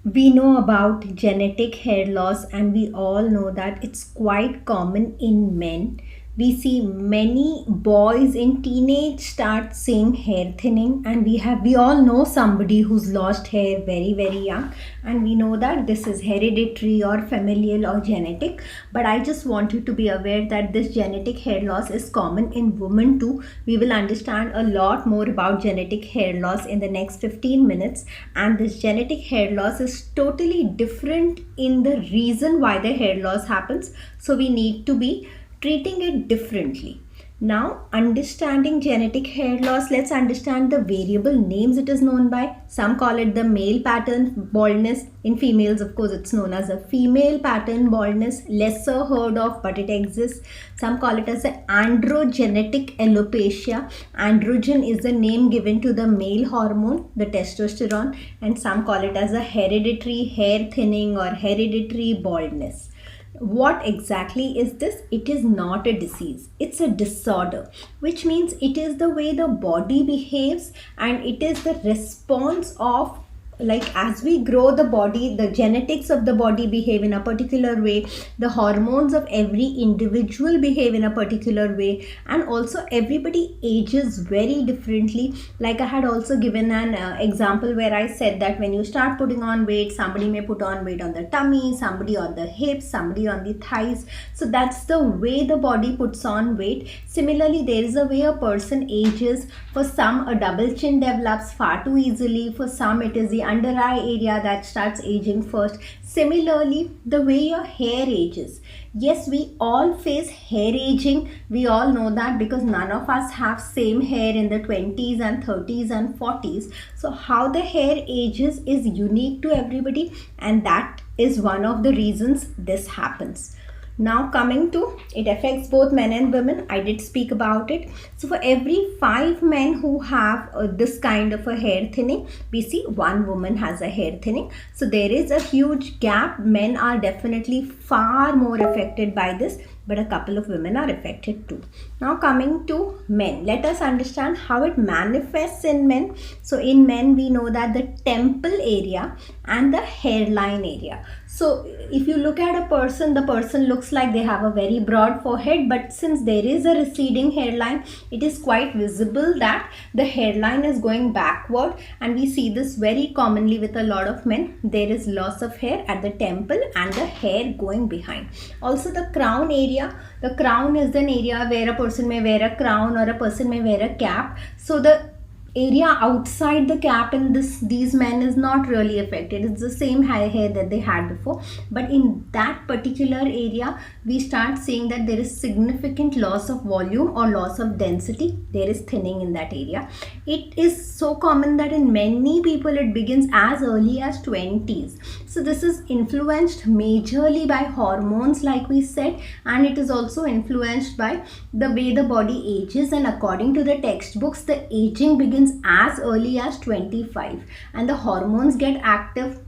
We know about genetic hair loss, and we all know that it's quite common in men. We see many boys in teenage start seeing hair thinning, and we all know somebody who's lost hair very young, and we know that this is hereditary or familial or genetic. But I just want you to be aware that this genetic hair loss is common in women too. We will understand a lot more about genetic hair loss in the next 15 minutes, and this genetic hair loss is totally different in the reason why the hair loss happens, so we need to be treating it differently. Now, understanding genetic hair loss, let's understand the variable names it is known by. Some call it the male pattern baldness. In females, of course, it's known as a female pattern baldness, lesser heard of, but it exists. Some call it as an androgenetic alopecia. Androgen is the name given to the male hormone, the testosterone, and some call it as a hereditary hair thinning or hereditary baldness. What exactly is this? It is not a disease, it's a disorder, which means it is the way the body behaves, and it is the response of, like, as we grow, the body, the genetics of the body behave in a particular way, the hormones of every individual behave in a particular way, and also everybody ages very differently. Like I had also given an example where I said that when you start putting on weight, somebody may put on weight on the tummy, somebody on the hips, somebody on the thighs. So that's the way the body puts on weight. Similarly, there is a way a person ages. For some, a double chin develops far too easily. For some, it is the under eye area that starts aging first. Similarly, the way your hair ages. Yes, we all face hair aging. We all know that because none of us have same hair in the 20s and 30s and 40s. So how the hair ages is unique to everybody, and that is one of the reasons this happens. Now coming to, it affects both men and women. I did speak about it. So for every 5 men who have this kind of a hair thinning, we see 1 woman has a hair thinning. So there is a huge gap. Men are definitely far more affected by this, but a couple of women are affected too. Now coming to men, let us understand how it manifests in men. So in men, we know that the temple area and the hairline area. So if you look at a person, the person looks like they have a very broad forehead, but since there is a receding hairline, it is quite visible that the hairline is going backward, and we see this very commonly with a lot of men. There is loss of hair at the temple and the hair going behind. Also the crown area, the crown is an area where a person may wear a crown or a person may wear a cap. So the area outside the cap in these men is not really affected. It's the same high hair that they had before, but in that particular area we start seeing that there is significant loss of volume or loss of density. There is thinning in that area. It is so common that in many people it begins as early as 20s. So this is influenced majorly by hormones, like we said, and it is also influenced by the way the body ages, and according to the textbooks, the aging begins as early as 25, and the hormones get active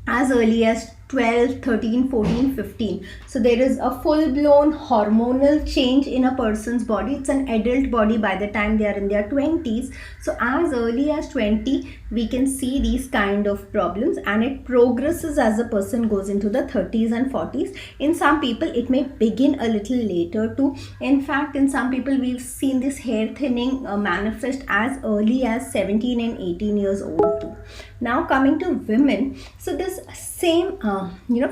as early as 12, 13, 14, 15. So there is a full-blown hormonal change in a person's body. It's an adult body by the time they are in their 20s. So as early as 20, we can see these kind of problems, and it progresses as a person goes into the 30s and 40s. In some people, it may begin a little later too. In fact, in some people, we've seen this hair thinning manifest as early as 17 and 18 years old too. Now coming to women, so this same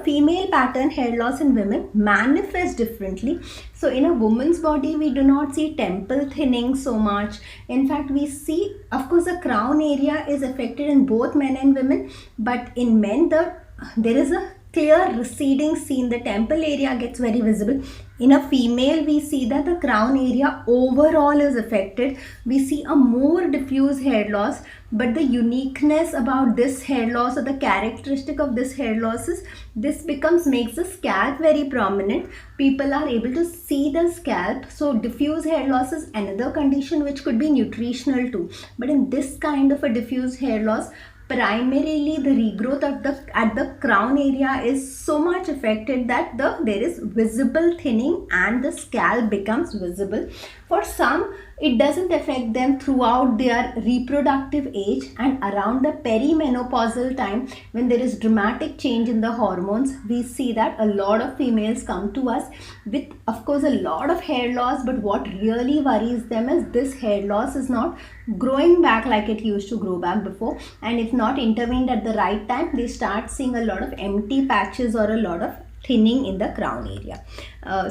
female pattern hair loss in women manifests differently. So in a woman's body, we do not see temple thinning so much. In fact, we see, of course, the crown area is affected in both men and women, but in men there is a clear receding seen. The temple area gets very visible. In a female, we see that the crown area overall is affected. We see a more diffuse hair loss, but the uniqueness about this hair loss, or the characteristic of this hair loss, is this makes the scalp very prominent. People are able to see the scalp. So diffuse hair loss is another condition which could be nutritional too. But in this kind of a diffuse hair loss, primarily the regrowth of the at the crown area is so much affected that there is visible thinning and the scalp becomes visible. For some, it doesn't affect them throughout their reproductive age, and around the perimenopausal time, when there is dramatic change in the hormones, we see that a lot of females come to us with, of course, a lot of hair loss. But what really worries them is this hair loss is not growing back like it used to grow back before, and if not intervened at the right time, they start seeing a lot of empty patches or a lot of thinning in the crown area.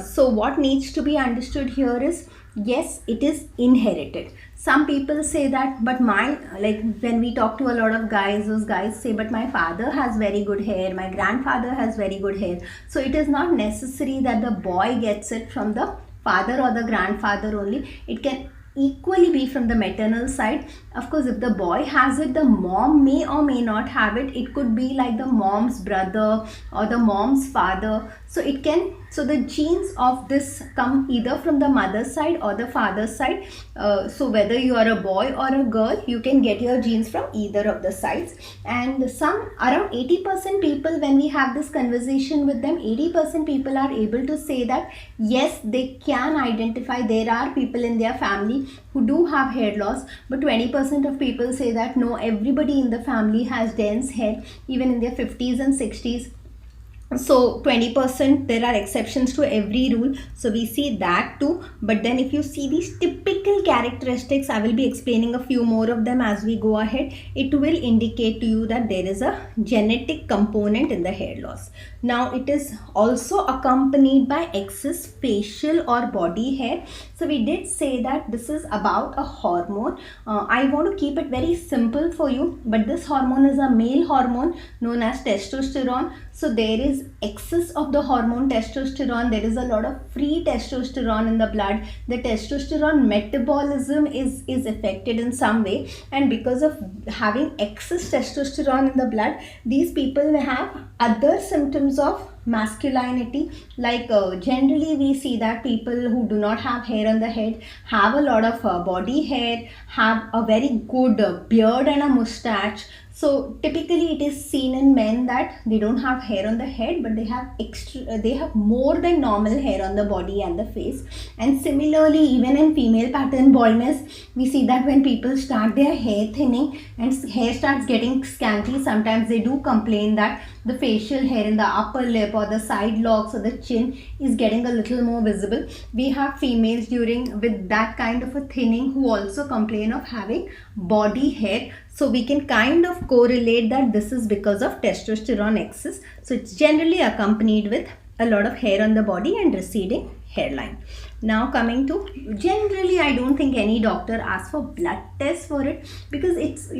So what needs to be understood here is, yes, it is inherited. Some people say that, but when we talk to a lot of guys, those guys say, but my father has very good hair, my grandfather has very good hair. So it is not necessary that the boy gets it from the father or the grandfather only. It can equally be from the maternal side. Of course, if the boy has it, the mom may or may not have it. It could be like the mom's brother or the mom's father. So the genes of this come either from the mother's side or the father's side. So whether you are a boy or a girl, you can get your genes from either of the sides. And around 80% people, when we have this conversation with them, 80% people are able to say that yes, they can identify there are people in their family who do have hair loss. But 20% of people say that no, everybody in the family has dense hair, even in their 50s and 60s. So 20%, there are exceptions to every rule. So we see that too. But then if you see these typical characteristics, I will be explaining a few more of them as we go ahead. It will indicate to you that there is a genetic component in the hair loss. Now it is also accompanied by excess facial or body hair. So we did say that this is about a hormone. I want to keep it very simple for you, but this hormone is a male hormone known as testosterone. So there is excess of the hormone testosterone. There is a lot of free testosterone in the blood. The testosterone metabolism is affected in some way, and because of having excess testosterone in the blood, these people may have other symptoms of masculinity. Like generally we see that people who do not have hair on the head have a lot of body hair, have a very good beard and a mustache. So typically it is seen in men that they don't have hair on the head, but they have more than normal hair on the body and the face. And similarly, even in female pattern baldness, we see that when people start their hair thinning and hair starts getting scanty, sometimes they do complain that the facial hair in the upper lip or the side locks or the chin is getting a little more visible. We have females with that kind of a thinning who also complain of having body hair. So we can kind of correlate that this is because of testosterone excess. So it's generally accompanied with a lot of hair on the body and receding hairline. Now coming to, generally I don't think any doctor asks for blood tests for it, because it's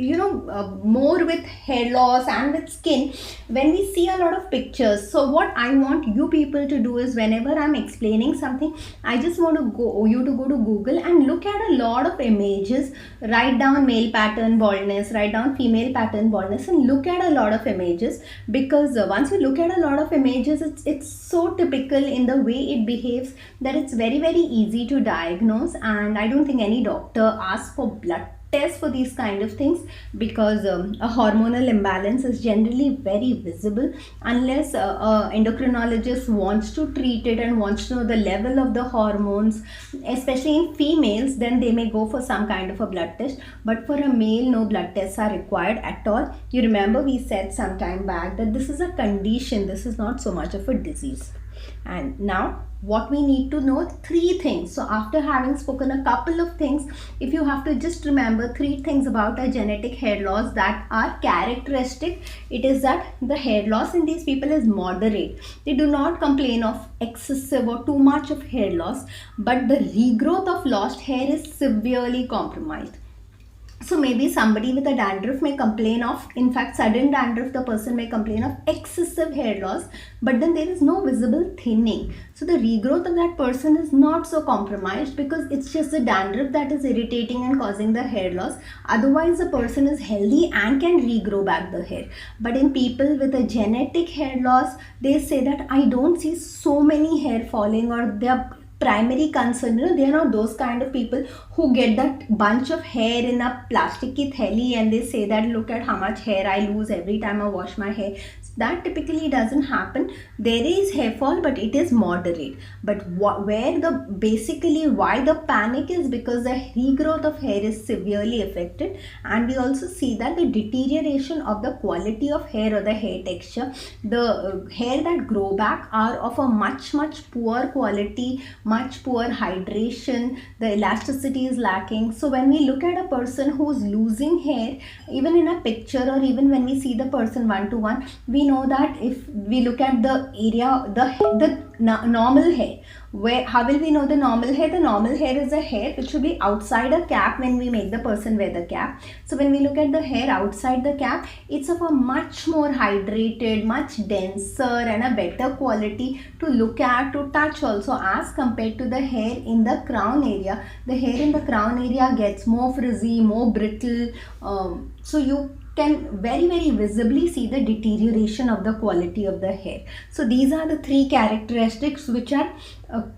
more with hair loss and with skin when we see a lot of pictures. So what I want you people to do is, whenever I'm explaining something, I just want you to go to Google and look at a lot of images. Write down male pattern baldness, write down female pattern baldness, and look at a lot of images, because once you look at a lot of images, it's so typical in the way it behaves that it's very, very easy to diagnose. And I don't think any doctor asks for blood tests for these kind of things, because a hormonal imbalance is generally very visible unless a endocrinologist wants to treat it and wants to know the level of the hormones, especially in females. Then they may go for some kind of a blood test, but for a male, no blood tests are required at all. You remember we said some time back that this is a condition, this is not so much of a disease. And now what we need to know, 3 things. So after having spoken a couple of things, if you have to just remember 3 things about a genetic hair loss that are characteristic, it is that the hair loss in these people is moderate. They do not complain of excessive or too much of hair loss, but the regrowth of lost hair is severely compromised. So maybe somebody with a dandruff may complain of, in fact, sudden dandruff, the person may complain of excessive hair loss, but then there is no visible thinning. So the regrowth of that person is not so compromised, because it's just the dandruff that is irritating and causing the hair loss. Otherwise, the person is healthy and can regrow back the hair. But in people with a genetic hair loss, they say that I don't see so many hair falling, or they are primary concern. They are not those kind of people who get that bunch of hair in a plastic ki theli and they say that look at how much hair I lose every time I wash my hair. That typically doesn't happen. There is hair fall, but it is moderate. But where the basically why the panic is because the regrowth of hair is severely affected, and we also see that the deterioration of the quality of hair or the hair texture. The hair that grow back are of a much poor quality, much poor hydration. The elasticity is lacking. So when we look at a person who's losing hair, even in a picture or even when we see the person one to one, we know that if we look at the area, the normal hair, how will we know the normal hair? The normal hair is a hair which will be outside a cap when we make the person wear the cap. So when we look at the hair outside the cap, it's of a much more hydrated, much denser and a better quality to look at, to touch also, as compared to the hair in the crown area. The hair in the crown area gets more frizzy, more brittle. So you can very visibly see the deterioration of the quality of the hair. So these are the three characteristics which are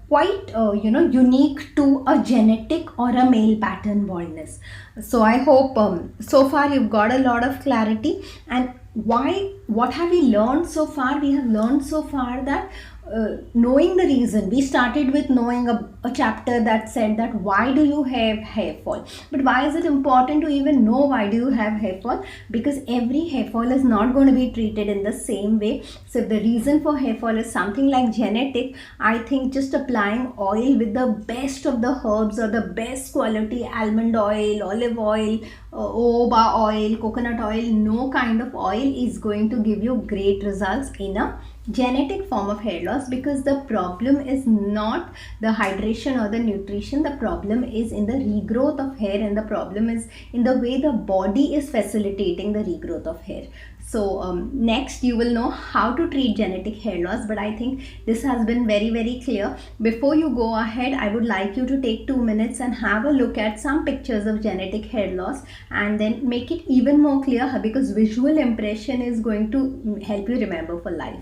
quite unique to a genetic or a male pattern baldness. So I hope so far you've got a lot of clarity. And what have we learned so far? We have learned so far that knowing the reason, we started with knowing a chapter that said that why do you have hair fall, but why is it important to even know why do you have hair fall? Because every hair fall is not going to be treated in the same way. So if the reason for hair fall is something like genetic, I think just applying oil with the best of the herbs or the best quality almond oil, olive oil, jojoba oil, coconut oil, no kind of oil is going to give you great results in a genetic form of hair loss, because the problem is not the hydration or the nutrition. The problem is in the regrowth of hair, and the problem is in the way the body is facilitating the regrowth of hair. So next you will know how to treat genetic hair loss, but I think this has been very clear. Before you go ahead, I would like you to take 2 minutes and have a look at some pictures of genetic hair loss and then make it even more clear, because visual impression is going to help you remember for life.